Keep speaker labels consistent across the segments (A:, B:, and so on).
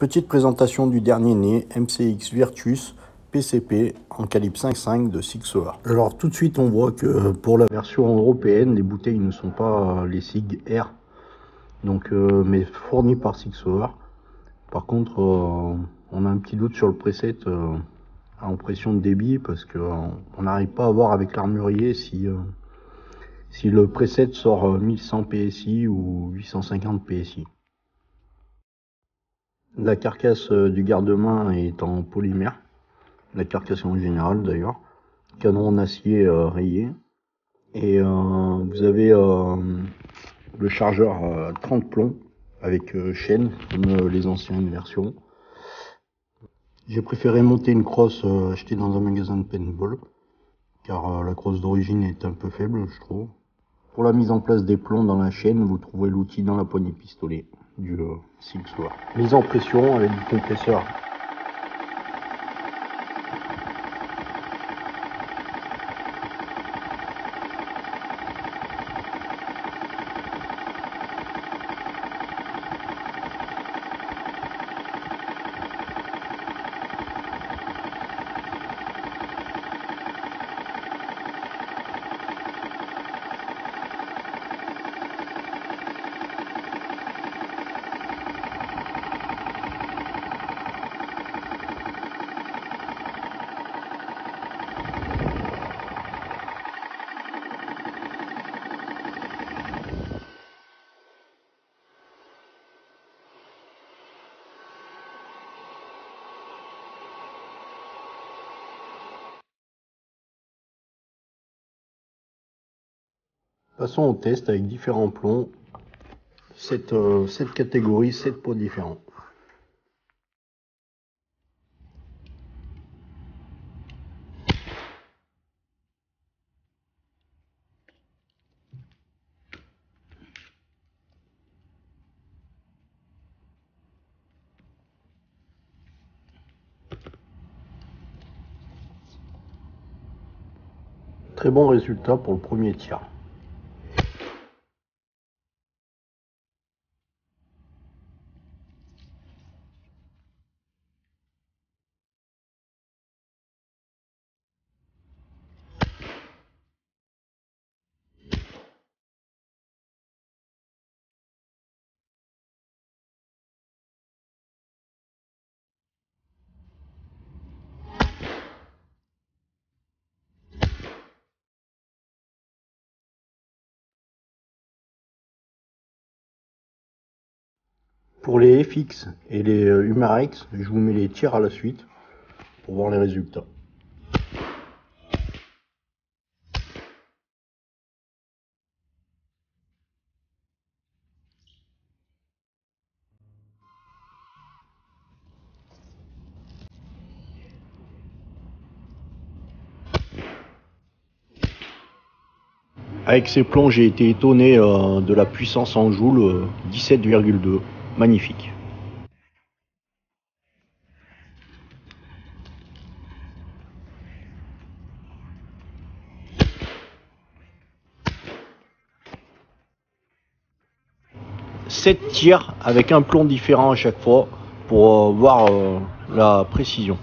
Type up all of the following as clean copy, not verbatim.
A: Petite présentation du dernier né MCX Virtus PCP en calibre 5.5 de Sixhour. Alors tout de suite on voit que pour la version européenne, les bouteilles ne sont pas les SIG R, donc, mais fournies par Sixhour. Par contre, on a un petit doute sur le preset en pression de débit parce qu'on n'arrive pas à voir avec l'armurier si le preset sort 1100 PSI ou 850 PSI. La carcasse du garde-main est en polymère, la carcasse en général d'ailleurs, canon en acier rayé, et vous avez le chargeur 30 plombs avec chaîne comme les anciennes versions. J'ai préféré monter une crosse achetée dans un magasin de paintball, car la crosse d'origine est un peu faible, je trouve. Pour la mise en place des plombs dans la chaîne, vous trouverez l'outil dans la poignée pistolet du Sixhour. Mise en pression avec du compresseur. Passons au test avec différents plombs, 7 catégories, 7 pots différents. Très bon résultat pour le premier tir. Pour les FX et les Humarex, je vous mets les tirs à la suite pour voir les résultats. Avec ces plombs, j'ai été étonné de la puissance en joule, 17,2, magnifique. Sept tirs avec un plomb différent à chaque fois pour voir la précision.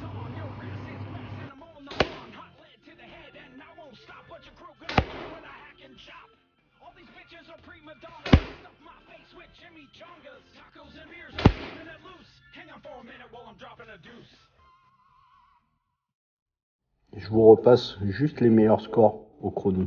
A: Je vous repasse juste les meilleurs scores au chrono.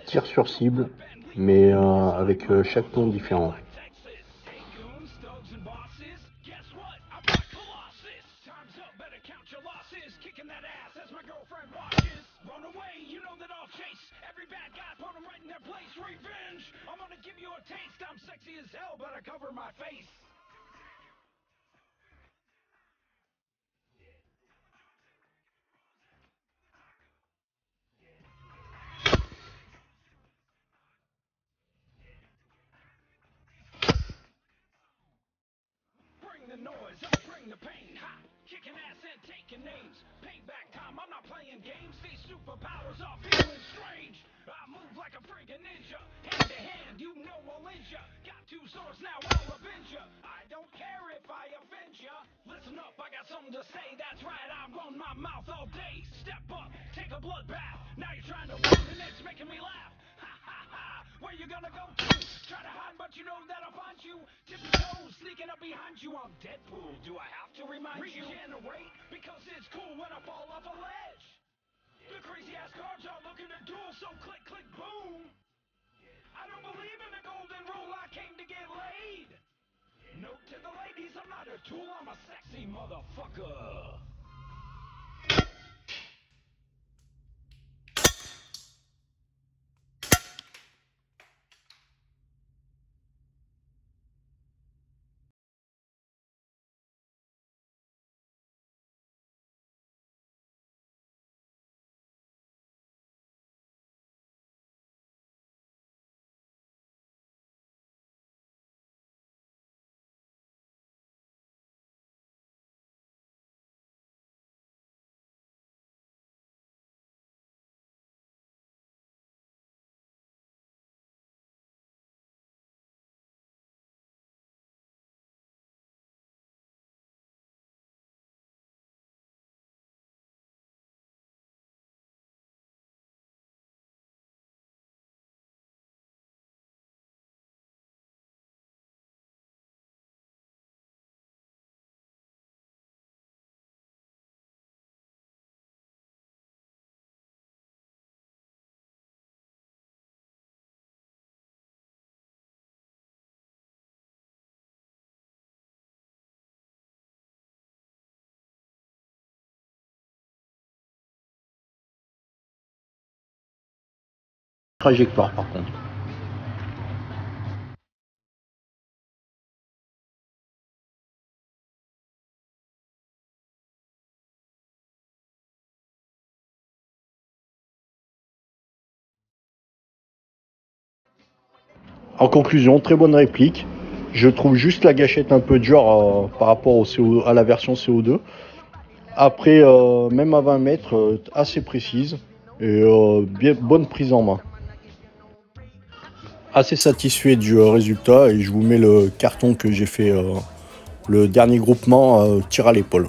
A: Tir sur cible, mais avec chaque ton différent. Trajectoire par contre. En conclusion, très bonne réplique. Je trouve juste la gâchette un peu dure par rapport à la version CO2. Après, même à 20 mètres, assez précise et bien bonne prise en main. Assez satisfait du résultat et je vous mets le carton que j'ai fait, le dernier groupement tir à l'épaule.